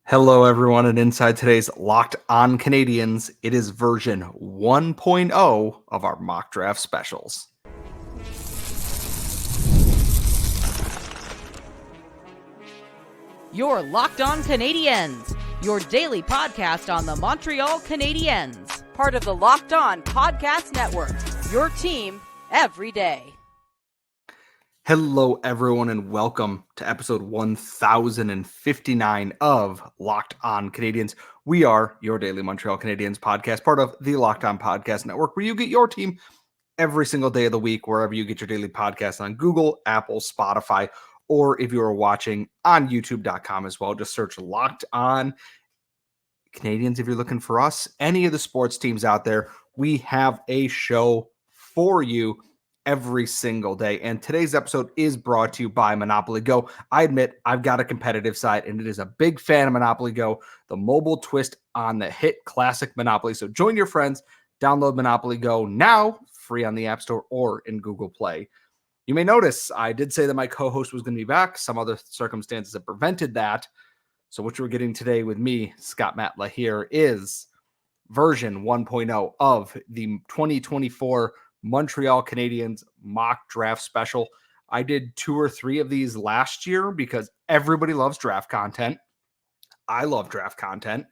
Hello, everyone, and inside today's Locked On Canadiens, it is version 1.0 of our mock draft specials. You're Locked On Canadiens, your daily podcast on the Montreal Canadiens, part of the Locked On Podcast Network, your team every day. Hello, everyone, and welcome to episode 1059 of Locked On Canadiens. We are your daily Montreal Canadiens podcast, part of the Locked On Podcast Network, where you get your team every single day of the week, wherever you get your daily podcast on Google, Apple, Spotify, or if you are watching on youtube.com as well, just search Locked On Canadiens. If you're looking for us, any of the sports teams out there, we have a show for you every single day. And today's episode is brought to you by Monopoly Go. I admit I've got a competitive side, and it is a big fan of Monopoly Go, the mobile twist on the hit classic Monopoly. So join your friends, download Monopoly Go now, free on the App Store or in Google Play. You may notice I did say that my co-host was going to be back. Some other circumstances have prevented that. So what you're getting today with me, Scott Matla, here is version 1.0 of the 2024 Montreal Canadiens mock draft special. I did 2 or 3 of these last year because everybody loves draft content. I love draft content.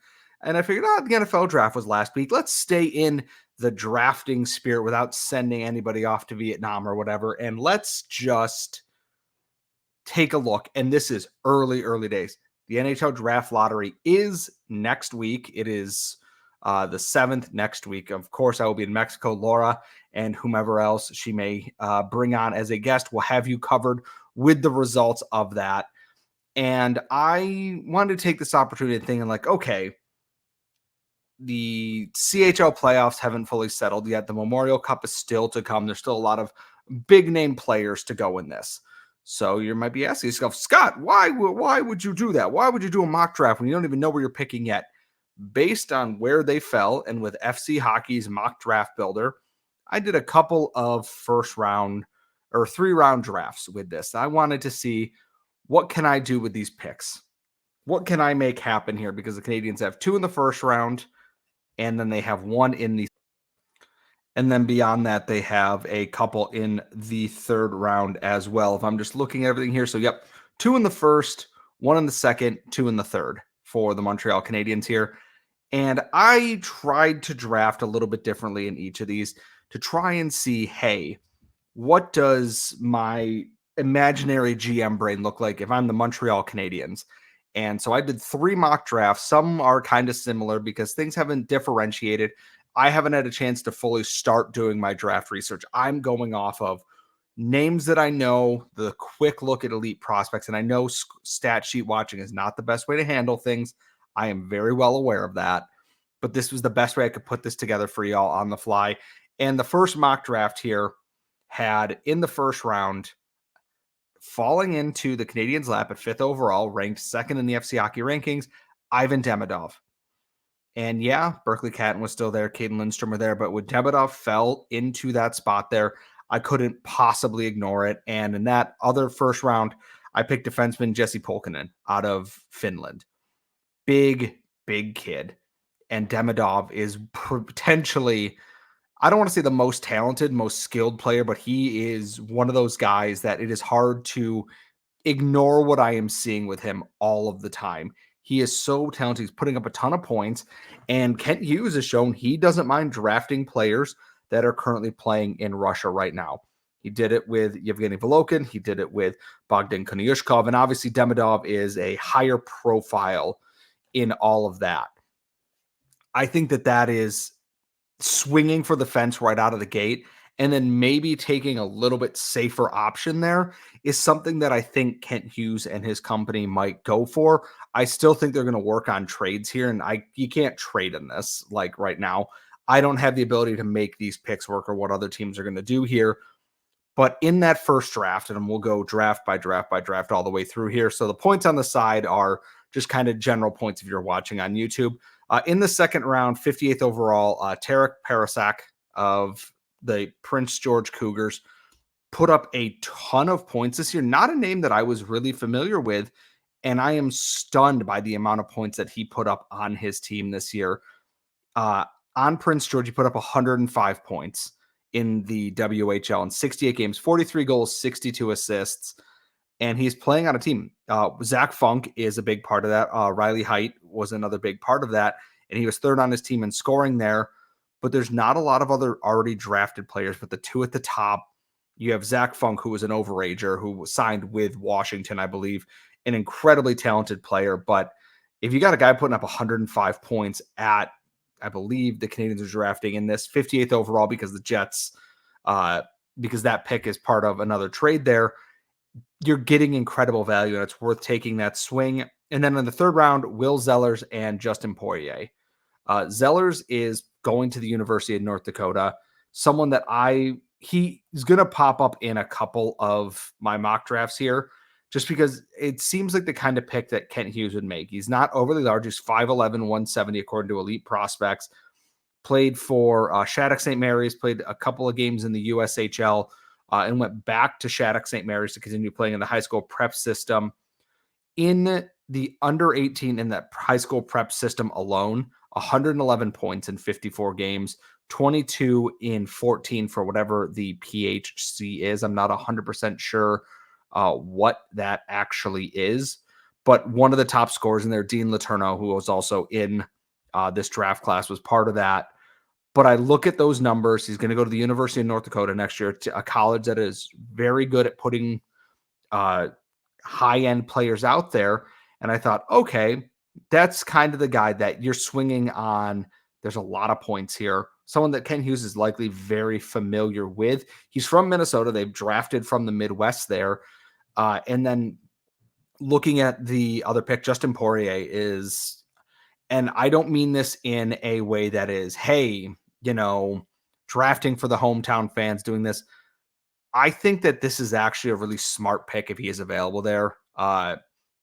And I figured, the NFL draft was last week. Let's stay in the drafting spirit without sending anybody off to Vietnam or whatever. And let's just take a look. And this is early days. The NHL draft lottery is next week. It is the 7th next week. Of course, I will be in Mexico. Laura and whomever else she may bring on as a guest will have you covered with the results of that. And I wanted to take this opportunity of thinking like, okay, the CHL playoffs haven't fully settled yet. The Memorial Cup is still to come. There's still a lot of big name players to go in this. So you might be asking yourself, Scott, why would you do that? Why would you do a mock draft when you don't even know where you're picking yet? Based on where they fell and with FC Hockey's mock draft builder, I did a couple of first round or 3-round drafts with this. I wanted to see what can I do with these picks? What can I make happen here? Because the Canadiens have 2 in the first round, and then they have 1 in the, and then beyond that, they have a couple in the 3rd round as well. If I'm just looking at everything here. So, yep, 2 in the first, 1 in the second, 2 in the third for the Montreal Canadiens here. And I tried to draft a little bit differently in each of these to try and see, hey, what does my imaginary GM brain look like if I'm the Montreal Canadiens? And so I did 3 mock drafts. Some are kind of similar because things haven't differentiated. I haven't had a chance to fully start doing my draft research. I'm going off of names that I know, the quick look at elite prospects, and I know stat sheet watching is not the best way to handle things. I am very well aware of that, but this was the best way I could put this together for y'all on the fly. And the first mock draft here had in the first round, falling into the Canadiens' lap at 5th overall, ranked 2nd in the FC Hockey rankings, Ivan Demidov. And yeah, Berkeley Catton was still there, Caden Lindstrom were there, but when Demidov fell into that spot there, I couldn't possibly ignore it. And in that other first round, I picked defenseman Jesse Pulkkinen out of Finland. Big kid. And Demidov is potentially, I don't want to say the most talented, most skilled player, but he is one of those guys that it is hard to ignore what I am seeing with him all of the time. He is so talented. He's putting up a ton of points. And Kent Hughes has shown he doesn't mind drafting players that are currently playing in Russia right now. He did it with Yevgeny Volokhin. He did it with Bogdan Konyushkov. And obviously Demidov is a higher profile in all of that. I think that is swinging for the fence right out of the gate, and then maybe taking a little bit safer option there is something that I think Kent Hughes and his company might go for. I still think they're going to work on trades here, and you can't trade in this like right now. I don't have the ability to make these picks work or what other teams are going to do here. But in that first draft, and we'll go draft by draft all the way through here. So the points on the side are just kind of general points if you're watching on YouTube. In the second round, 58th overall, Tarek Parasak of the Prince George Cougars put up a ton of points this year. Not a name that I was really familiar with And I am stunned by the amount of points that he put up on his team this year. On Prince George, he put up 105 points in the WHL in 68 games, 43 goals, 62 assists. And he's playing on a team. Zach Funk is a big part of that. Riley Height was another big part of that. And he was third on his team in scoring there. But there's not a lot of other already drafted players. But the two at the top, you have Zach Funk, who was an overager, who was signed with Washington, I believe, an incredibly talented player. But if you got a guy putting up 105 points at, I believe the Canadiens are drafting in this 58th overall because the Jets, because that pick is part of another trade there, you're getting incredible value and it's worth taking that swing. And then in the third round, Will Zellers and Justin Poirier. Zellers is going to the University of North Dakota, someone that he is going to pop up in a couple of my mock drafts here, just because it seems like the kind of pick that Kent Hughes would make. He's not overly large. He's 5'11", 170, according to Elite Prospects. Played for Shattuck St. Mary's, played a couple of games in the USHL, and went back to Shattuck St. Mary's to continue playing in the high school prep system. In the under 18 in that high school prep system alone, 111 points in 54 games, 22 in 14 for whatever the PHC is. I'm not 100% sure what that actually is, but one of the top scorers in there, Dean Letourneau, who was also in this draft class, was part of that. But I look at those numbers. He's going to go to the University of North Dakota next year, to a college that is very good at putting high-end players out there. And I thought, okay, that's kind of the guy that you're swinging on. There's a lot of points here. Someone that Ken Hughes is likely very familiar with. He's from Minnesota. They've drafted from the Midwest there. And then looking at the other pick, Justin Poirier is, and I don't mean this in a way that is, hey, drafting for the hometown fans, doing this. I think that this is actually a really smart pick if he is available there.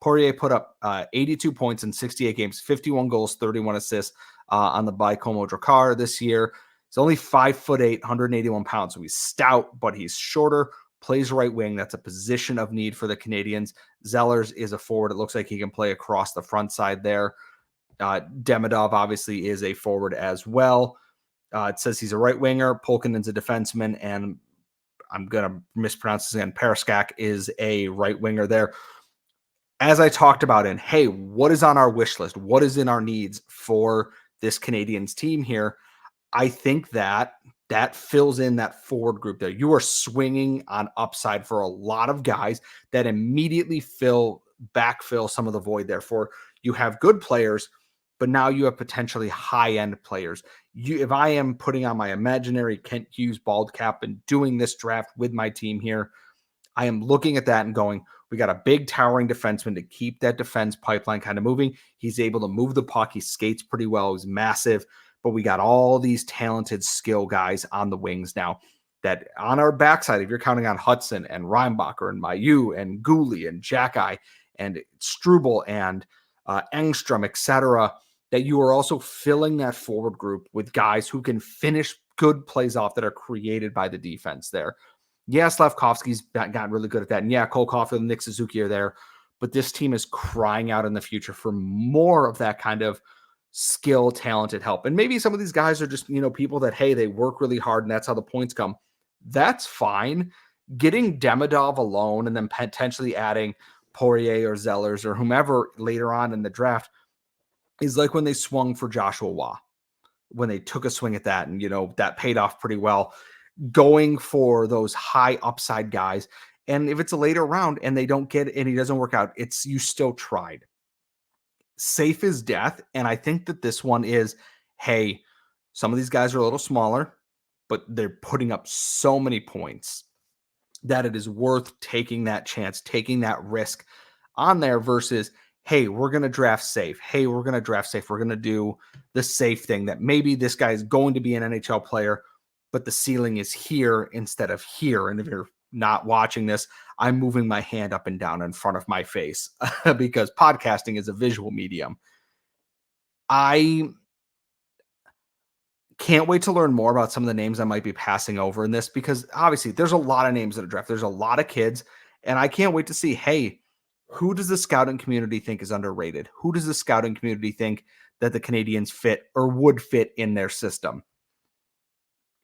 Poirier put up 82 points in 68 games, 51 goals, 31 assists on the Baie-Comeau Drakkar this year. He's only 5'8", 181 pounds, so he's stout, but he's shorter, plays right wing. That's a position of need for the Canadiens. Zellers is a forward. It looks like he can play across the front side there. Demidov obviously is a forward as well. It says he's a right winger. Polkinen's a defenseman, and I'm going to mispronounce this again. Paraskak is a right winger there. As I talked about hey, what is on our wish list? What is in our needs for this Canadiens team here? I think that fills in that forward group there. You are swinging on upside for a lot of guys that immediately backfill some of the void there. For you have good players, but now you have potentially high-end players. If I am putting on my imaginary Kent Hughes bald cap and doing this draft with my team here, I am looking at that and going, we got a big towering defenseman to keep that defense pipeline kind of moving. He's able to move the puck. He skates pretty well. He's massive, but we got all these talented skill guys on the wings now that on our backside, if you're counting on Hudson and Reinbacher and Mailloux and Gouli and Jackeye and Struble and Engstrom, etc., that you are also filling that forward group with guys who can finish good plays off that are created by the defense there. Yeah, Slavkovsky's gotten really good at that. And yeah, Cole Caulfield and Nick Suzuki are there. But this team is crying out in the future for more of that kind of skill, talented help. And maybe some of these guys are just, people that, hey, they work really hard and that's how the points come. That's fine. Getting Demidov alone and then potentially adding Poirier or Zellers or whomever later on in the draft is like when they swung for Joshua Waugh, when they took a swing at that and, that paid off pretty well. Going for those high upside guys. And if it's a later round and they don't get it and he doesn't work out, you still tried. Safe as death. And I think that this one is, hey, some of these guys are a little smaller, but they're putting up so many points that it is worth taking that chance, taking that risk on there versus, hey, we're going to draft safe. Hey, we're going to draft safe. We're going to do the safe thing that maybe this guy is going to be an NHL player, but the ceiling is here instead of here. And if you're not watching this, I'm moving my hand up and down in front of my face because podcasting is a visual medium. I can't wait to learn more about some of the names I might be passing over in this because obviously there's a lot of names that are drafted. There's a lot of kids, and I can't wait to see, hey, Who does the scouting community think is underrated? Who does the scouting community think that the Canadiens fit or would fit in their system?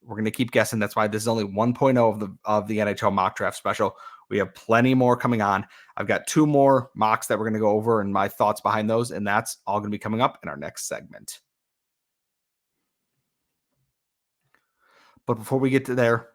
We're going to keep guessing. That's why this is only 1.0 of the NHL mock draft special. We have plenty more coming on. I've got 2 more mocks that we're going to go over and my thoughts behind those, and that's all going to be coming up in our next segment. But before we get to there,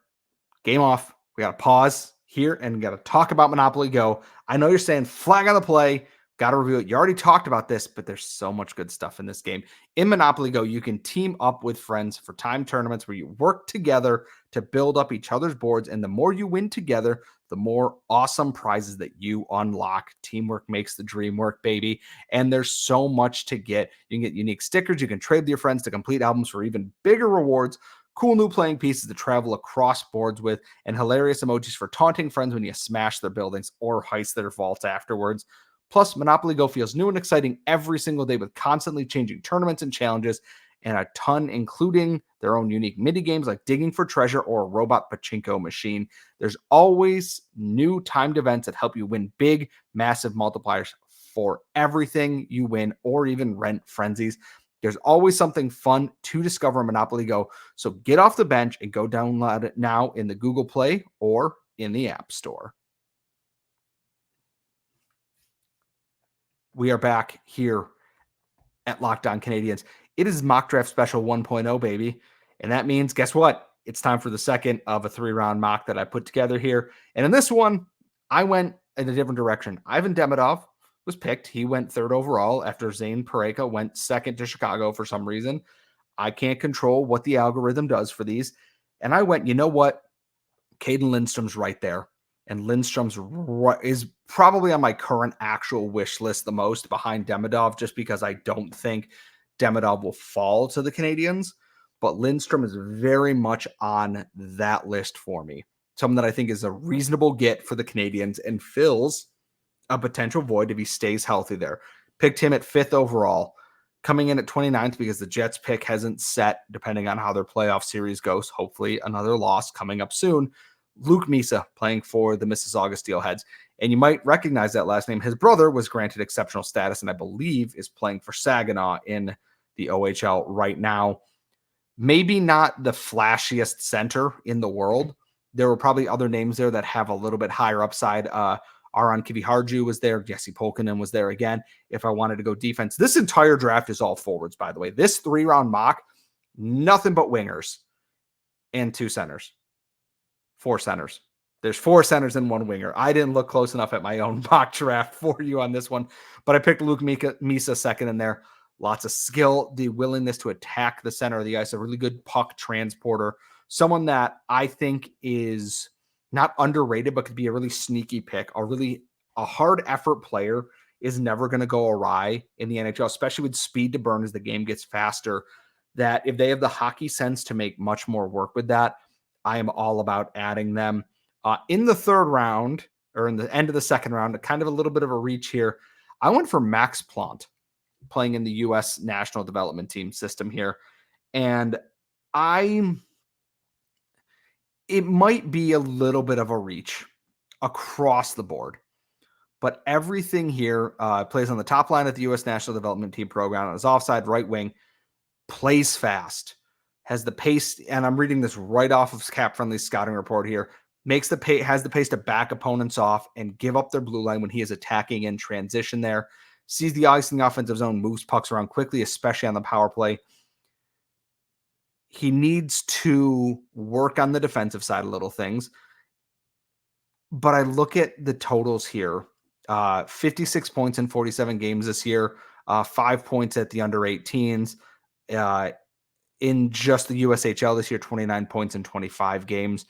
game off. We got to pause here and got to talk about Monopoly Go. I know you're saying flag on the play. Got to review it. You already talked about this, but there's so much good stuff in this game. In Monopoly Go, you can team up with friends for time tournaments where you work together to build up each other's boards. And the more you win together, the more awesome prizes that you unlock. Teamwork makes the dream work, baby. And there's so much to get. You can get unique stickers. You can trade with your friends to complete albums for even bigger rewards. Cool new playing pieces to travel across boards with, and hilarious emojis for taunting friends when you smash their buildings or heist their vaults afterwards. Plus, Monopoly Go feels new and exciting every single day with constantly changing tournaments and challenges, and a ton, including their own unique mini games like digging for treasure or a robot pachinko machine. There's always new timed events that help you win big, massive multipliers for everything you win or even rent frenzies. There's always something fun to discover in Monopoly Go. So get off the bench and go download it now in the Google Play or in the App Store. We are back here at Locked On Canadiens. It is Mock Draft Special 1.0, baby. And that means, guess what? It's time for the second of a 3-round mock that I put together here. And in this one, I went in a different direction. Ivan Demidov was picked. He went 3rd overall after Zane Pareka went 2nd to Chicago for some reason. I can't control what the algorithm does for these. And I went, you know what? Caden Lindstrom's right there. And Lindstrom's is probably on my current actual wish list the most behind Demidov, just because I don't think Demidov will fall to the Canadiens. But Lindstrom is very much on that list for me. Someone that I think is a reasonable get for the Canadiens and fills a potential void if he stays healthy there. Picked him at 5th overall, coming in at 29th because the Jets pick hasn't set depending on how their playoff series goes. Hopefully another loss coming up soon. Luke Misa playing for the Mississauga Steelheads. And you might recognize that last name. His brother was granted exceptional status and I believe is playing for Saginaw in the OHL right now. Maybe not the flashiest center in the world. There were probably other names there that have a little bit higher upside. Aron Kiviharju was there. Jesse Polkinen was there again. If I wanted to go defense, this entire draft is all forwards, by the way. This 3-round mock, nothing but wingers and 2 centers. 4 centers. There's 4 centers and 1 winger. I didn't look close enough at my own mock draft for you on this one, but I picked Luke Misa 2nd in there. Lots of skill, the willingness to attack the center of the ice, a really good puck transporter, someone that I think is not underrated, but could be a really sneaky pick. A hard effort player is never going to go awry in the NHL, especially with speed to burn as the game gets faster, that if they have the hockey sense to make much more work with that, I am all about adding them. In the 3rd round, or in the end of the 2nd round, kind of a little bit of a reach here, I went for Max Plant, playing in the U.S. National Development Team system here. And it might be a little bit of a reach across the board, but everything here plays on the top line at the U.S. National Development Team program on his offside right wing, plays fast, has the pace, and I'm reading this right off of Cap Friendly scouting report here, has the pace to back opponents off and give up their blue line when he is attacking in transition there, sees the ice in the offensive zone, moves pucks around quickly, especially on the power play. He needs to work on the defensive side of little things. But I look at the totals here. 56 points in 47 games this year. 5 points at the under 18s. In just the USHL this year, 29 points in 25 games.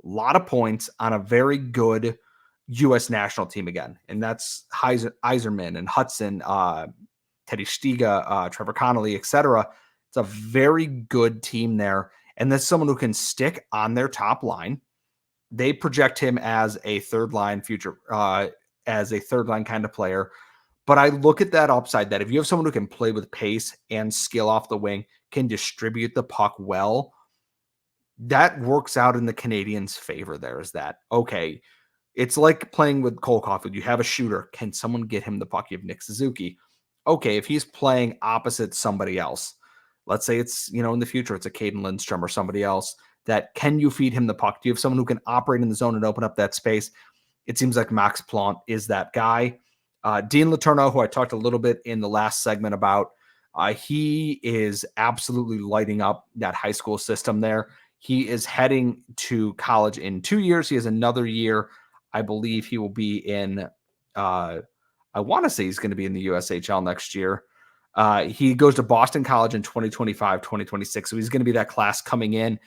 A lot of points on a very good U.S. national team again. And that's Yzerman and Hudson, Teddy Stiga, Trevor Connolly, etc. It's a very good team there. And there's someone who can stick on their top line. They project him as a 3rd line kind of player. But I look at that upside that if you have someone who can play with pace and skill off the wing, can distribute the puck well, that works out in the Canadiens' favor there. Is that, okay, It's like playing with Cole Caulfield. You have a shooter. Can someone get him the puck? You have Nick Suzuki. Okay, if he's playing opposite somebody else, let's say it's, in the future, it's a Caden Lindstrom or somebody else, that can you feed him the puck? Do you have someone who can operate in the zone and open up that space? It seems like Max Plante is that guy. Dean Letourneau, who I talked a little bit in the last segment about, he is absolutely lighting up that high school system there. He is heading to college in 2 years. He has another year. I believe he will be in, I want to say he's going to be in the USHL next year. He goes to Boston College in 2025, 2026. So he's going to be that class coming in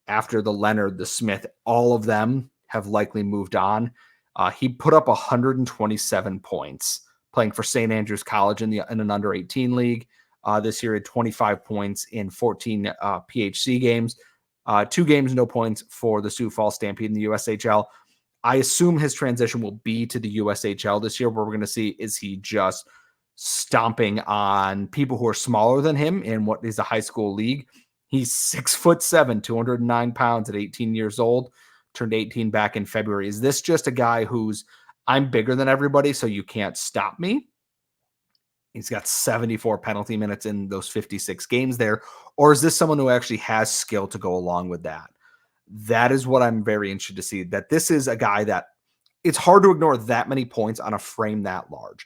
after the Leonard, the Smith. All of them have likely moved on. He put up 127 points playing for St. Andrews College in an under 18 league. This year, had 25 points in 14 PHC games. 2 games, no points for the Sioux Falls Stampede in the USHL. I assume his transition will be to the USHL this year, where we're going to see, is he just stomping on people who are smaller than him in what is a high school league? He's 6'7", 209 pounds at 18 years old, turned 18 back in February. Is this just a guy who's, I'm bigger than everybody, so you can't stop me? He's got 74 penalty minutes in those 56 games there. Or is this someone who actually has skill to go along with that? That is what I'm very interested to see, that this is a guy that it's hard to ignore that many points on a frame that large.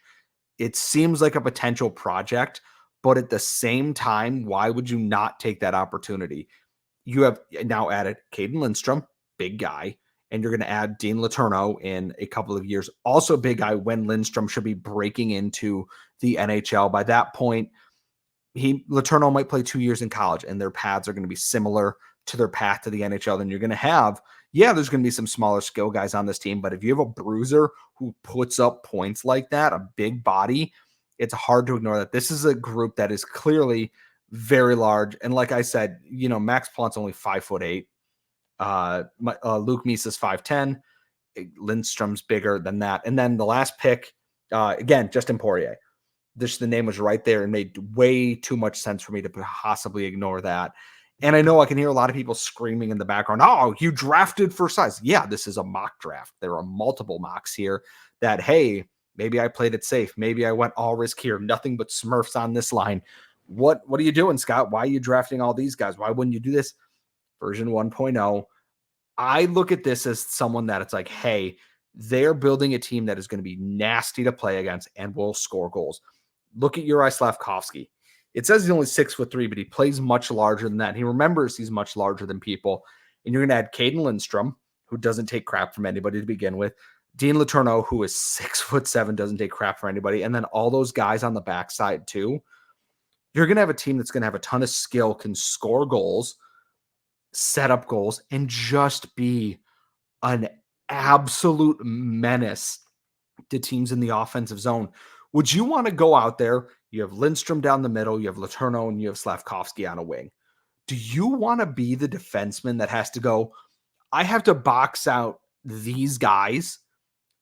It seems like a potential project, but at the same time, why would you not take that opportunity? You have now added Caden Lindstrom, big guy, and you're going to add Dean Letourneau in a couple of years, also big guy, when Lindstrom should be breaking into the NHL. By that point, Letourneau might play 2 years in college, and their paths are going to be similar to their path to the NHL. Then you're going to have, there's going to be some smaller skill guys on this team, but if you have a bruiser who puts up points like that, a big body, it's hard to ignore that. This is a group that is clearly very large. And like I said, Max Plante's only 5'8". Luke Misa's 5'10". Lindstrom's bigger than that. And then the last pick, again, Justin Poirier. The name was right there and made way too much sense for me to possibly ignore that. And I know I can hear a lot of people screaming in the background, oh, you drafted for size. Yeah, this is a mock draft. There are multiple mocks here that, hey, maybe I played it safe. Maybe I went all risk here. Nothing but Smurfs on this line. What are you doing, Scott? Why are you drafting all these guys? Why wouldn't you do this? Version 1.0. I look at this as someone that it's like, hey, they're building a team that is going to be nasty to play against and will score goals. Look at Uri Slavkovsky. It says he's only 6'3", but he plays much larger than that. He remembers he's much larger than people. And you're going to add Caden Lindstrom, who doesn't take crap from anybody to begin with. Dean Letourneau, who is 6'7", doesn't take crap from anybody. And then all those guys on the backside too. You're going to have a team that's going to have a ton of skill, can score goals, set up goals, and just be an absolute menace to teams in the offensive zone. Would you want to go out there? You have Lindstrom down the middle, you have Letourneau, and you have Slavkovsky on a wing. Do you want to be the defenseman that has to go, I have to box out these guys?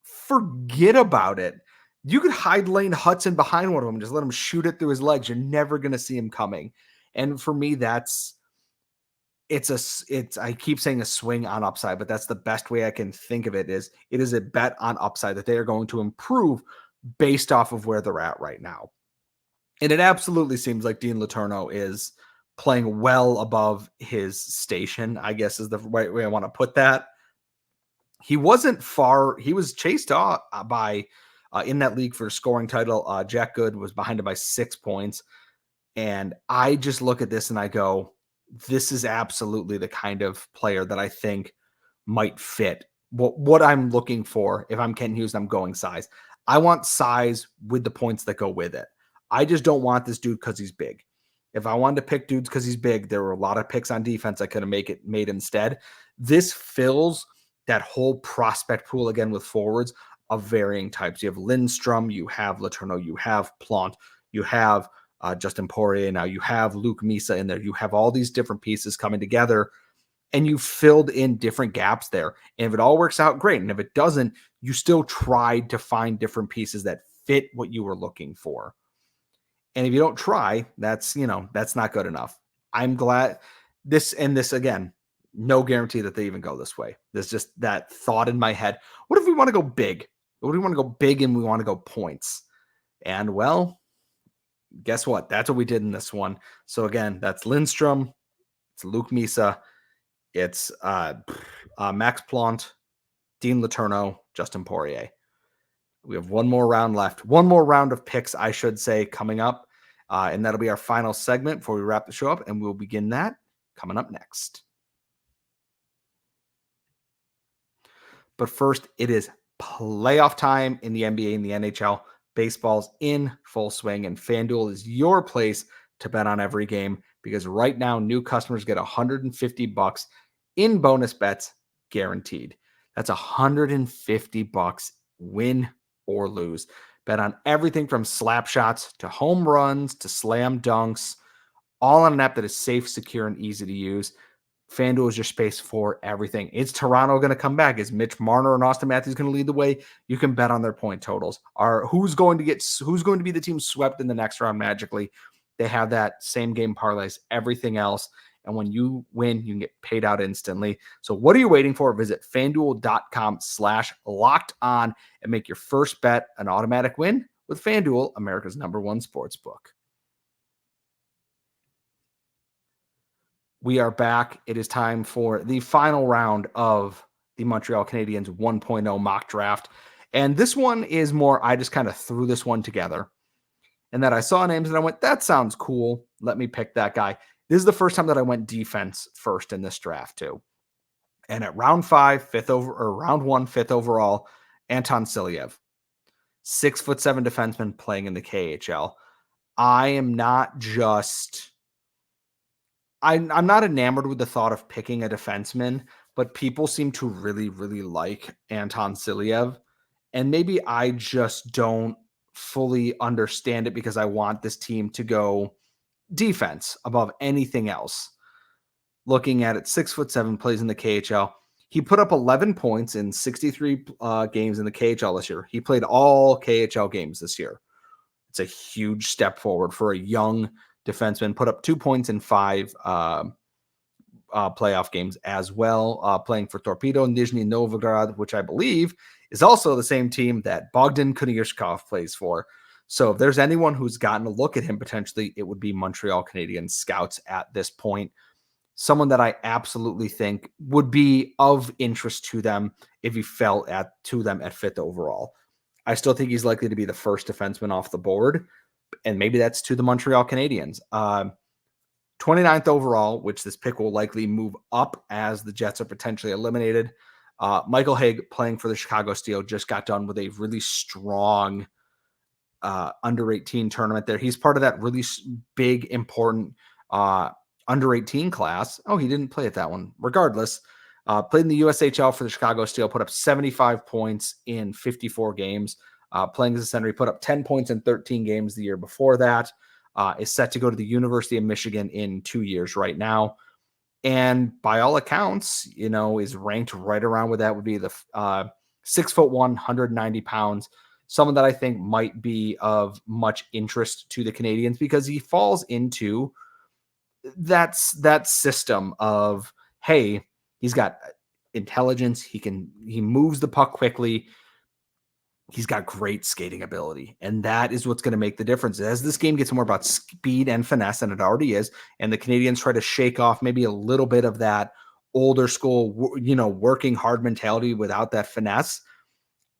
Forget about it. You could hide Lane Hudson behind one of them, just let him shoot it through his legs. You're never going to see him coming. And for me, I keep saying a swing on upside, but that's the best way I can think of it. It is a bet on upside that they are going to improve based off of where they're at right now. And it absolutely seems like Dean Letourneau is playing well above his station, I guess is the right way I want to put that. He wasn't far. He was chased off by, in that league for scoring title, Jack Good was behind him by 6 points. And I just look at this and I go, this is absolutely the kind of player that I think might fit what I'm looking for. If I'm Kent Hughes, I'm going size. I want size with the points that go with it. I just don't want this dude because he's big. If I wanted to pick dudes because he's big, there were a lot of picks on defense I could have made instead. This fills that whole prospect pool again with forwards of varying types. You have Lindstrom, you have Letourneau, you have Plante, you have Justin Poirier. Now you have Luke Misa in there. You have all these different pieces coming together, and you filled in different gaps there. And if it all works out, great. And if it doesn't, you still tried to find different pieces that fit what you were looking for. And if you don't try, that's not good enough. I'm glad this again, No guarantee that they even go this way. There's just that thought in my head. What if we want to go big? What if we want to go big and we want to go points? And well, guess what? That's what we did in this one. So again, that's Lindstrom. It's Luke Misa. It's Max Plant, Dean Letourneau, Justin Poirier. We have one more round left. One more round of picks, I should say, coming up. And that'll be our final segment before we wrap the show up. And we'll begin that coming up next. But first, it is playoff time in the NBA and the NHL. Baseball's in full swing, and FanDuel is your place to bet on every game because right now, new customers get $150 in bonus bets guaranteed. That's $150 win or lose. Bet on everything from slap shots to home runs to slam dunks, all on an app that is safe, secure, and easy to use. FanDuel is your space for everything. Is Toronto going to come back? Is Mitch Marner and Austin Matthews going to lead the way? You can bet on their point totals. Who's going to be the team swept in the next round magically? They have that same game parlays, everything else. And when you win, you can get paid out instantly. So what are you waiting for? Visit FanDuel.com/lockedon and make your first bet an automatic win with FanDuel, America's #1 sportsbook. We are back. It is time for the final round of the Montreal Canadiens 1.0 mock draft. And this one is more, I just kind of threw this one together. And that I saw names and I went, that sounds cool. Let me pick that guy. This is the first time that I went defense first in this draft too. And at round 5, round 1, 5th overall, Anton Silyev, 6'7" defenseman playing in the KHL. I'm not enamored with the thought of picking a defenseman, but people seem to really, really like Anton Silyev. And maybe I just don't fully understand it because I want this team to go defense above anything else. Looking at it, 6'7", plays in the KHL. He put up 11 points in 63 games in the KHL this year. He played all KHL games this year. It's a huge step forward for a young defenseman. Put up 2 points in 5 playoff games as well, playing for Torpedo Nizhny Novgorod, which I believe is also the same team that Bogdan Konechkov plays for. So if there's anyone who's gotten a look at him potentially, it would be Montreal Canadiens scouts at this point. Someone that I absolutely think would be of interest to them if he fell to them at 5th overall. I still think he's likely to be the first defenseman off the board, and maybe that's to the Montreal Canadiens. 29th overall, which this pick will likely move up as the Jets are potentially eliminated. Michael Haig, playing for the Chicago Steel, just got done with a really strong under 18 tournament there. He's part of that really big, important under 18 class. Oh, he didn't play at that one. Regardless, played in the USHL for the Chicago Steel, put up 75 points in 54 games. Playing as a center, he put up 10 points in 13 games the year before that. Is set to go to the University of Michigan in 2 years right now. And by all accounts, is ranked right around where that would be the 6'1", 190 pounds. Someone that I think might be of much interest to the Canadiens because he falls into that system of, hey, he's got intelligence. He moves the puck quickly. He's got great skating ability, and that is what's going to make the difference. As this game gets more about speed and finesse, and it already is, and the Canadiens try to shake off maybe a little bit of that older school, working hard mentality without that finesse,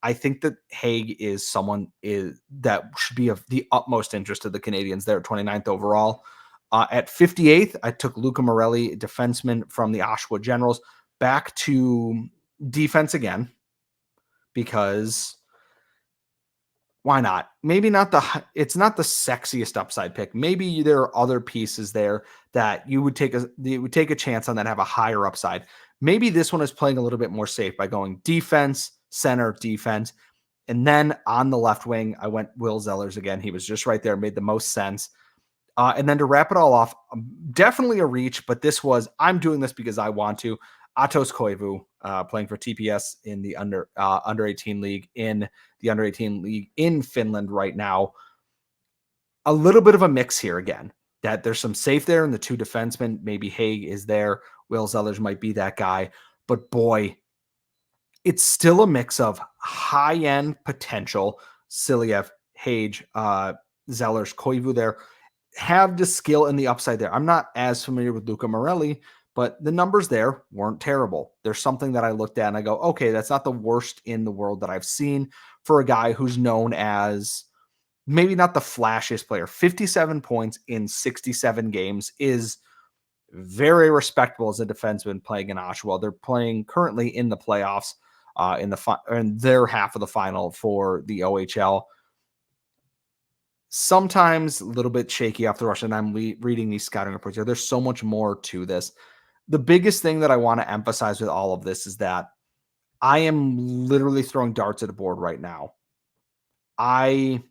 I think that Haig is someone that should be of the utmost interest to the Canadiens there at 29th overall. At 58th, I took Luca Morelli, defenseman from the Oshawa Generals, back to defense again because why not? Maybe it's not the sexiest upside pick. Maybe there are other pieces there that you would take a chance on that have a higher upside. Maybe this one is playing a little bit more safe by going defense, center, defense. And then on the left wing, I went Will Zellers again. He was just right there, made the most sense. And then to wrap it all off, definitely a reach, but I'm doing this because I want to. Atos Koivu, playing for TPS in the under 18 league in Finland right now. A little bit of a mix here again, that there's some safe there in the 2 defensemen. Maybe Haig is there Will Zellers might be that guy. But boy, it's still a mix of high-end potential. Siliev, Hage, Zellers, Koivu there have the skill and the upside there. I'm not as familiar with Luca Morelli, but the numbers there weren't terrible. There's something that I looked at and I go, okay, that's not the worst in the world that I've seen for a guy who's known as maybe not the flashiest player. 57 points in 67 games is very respectable as a defenseman playing in Oshawa. They're playing currently in the playoffs in their half of the final for the OHL. Sometimes a little bit shaky off the rush, and I'm reading these scouting reports here. There's so much more to this. The biggest thing that I want to emphasize with all of this is that I am literally throwing darts at a board right now. I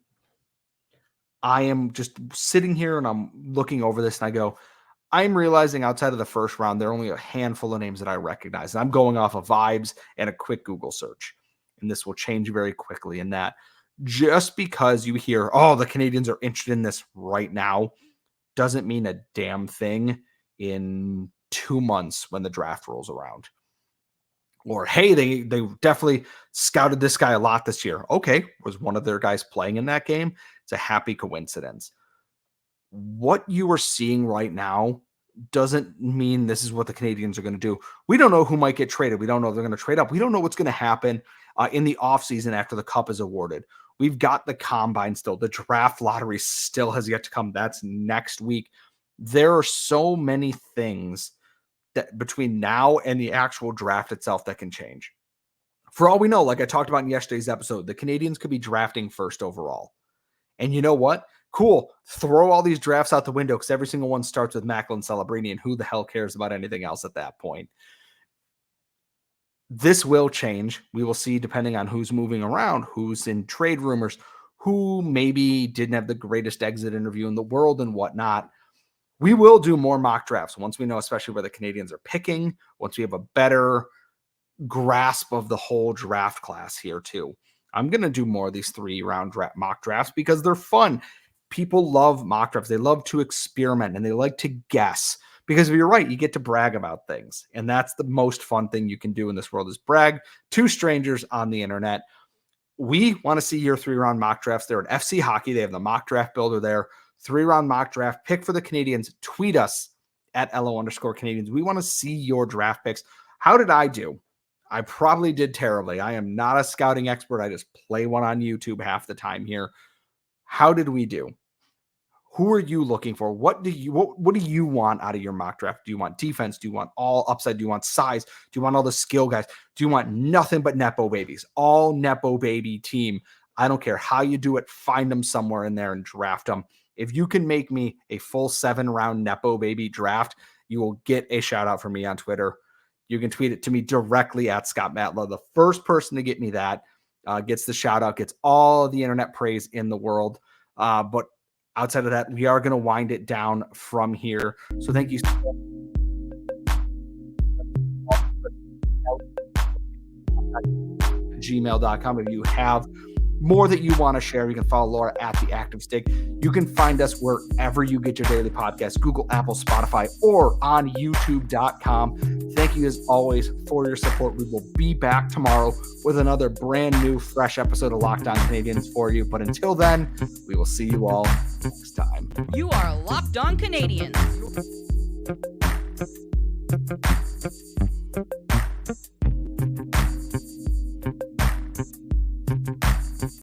am just sitting here and I'm looking over this and I go, I'm realizing outside of the first round, there are only a handful of names that I recognize. And I'm going off of vibes and a quick Google search. And this will change very quickly in that just because you hear, oh, the Canadiens are interested in this right now, doesn't mean a damn thing in 2 months when the draft rolls around. Or, hey, they definitely scouted this guy a lot this year. Okay, was one of their guys playing in that game? It's a happy coincidence. What you are seeing right now doesn't mean this is what the Canadiens are going to do. We don't know who might get traded. We don't know if they're going to trade up. We don't know what's going to happen in the offseason after the cup is awarded. We've got the combine still. The draft lottery still has yet to come. That's next week. There are so many things that between now and the actual draft itself that can change. For all we know, like I talked about in yesterday's episode, the Canadiens could be drafting first overall. And you know what? Cool. Throw all these drafts out the window because every single one starts with Macklin Celebrini, and who the hell cares about anything else at that point? This will change. We will see depending on who's moving around, who's in trade rumors, who maybe didn't have the greatest exit interview in the world and whatnot. We will do more mock drafts once we know, especially where the Canadiens are picking, once we have a better grasp of the whole draft class here too. I'm going to do more of these 3-round mock drafts because they're fun. People love mock drafts. They love to experiment and they like to guess because if you're right, you get to brag about things. And that's the most fun thing you can do in this world is brag to strangers on the internet. We want to see your 3-round mock drafts. They're at FC Hockey. They have the mock draft builder there. 3-round mock draft pick for the Canadiens. Tweet us at LO_Canadiens. We want to see your draft picks. How did I do? I probably did terribly. I am not a scouting expert. I just play one on YouTube half the time here. How did we do? Who are you looking for? What do you want out of your mock draft? Do you want defense? Do you want all upside? Do you want size? Do you want all the skill guys? Do you want nothing but Nepo babies? All Nepo baby team. I don't care how you do it. Find them somewhere in there and draft them. If you can make me a full 7-round Nepo baby draft, you will get a shout out from me on Twitter. You can tweet it to me directly at Scott Matla. The first person to get me that gets the shout out, gets all the internet praise in the world. But outside of that, we are going to wind it down from here. So thank you. gmail.com. If you have more that you want to share, you can follow Laura at The Active Stick. You can find us wherever you get your daily podcast, Google, Apple, Spotify, or on youtube.com. Thank you as always for your support. We will be back tomorrow with another brand new, fresh episode of Locked On Canadiens for you. But until then, we will see you all next time. You are Locked On Canadiens.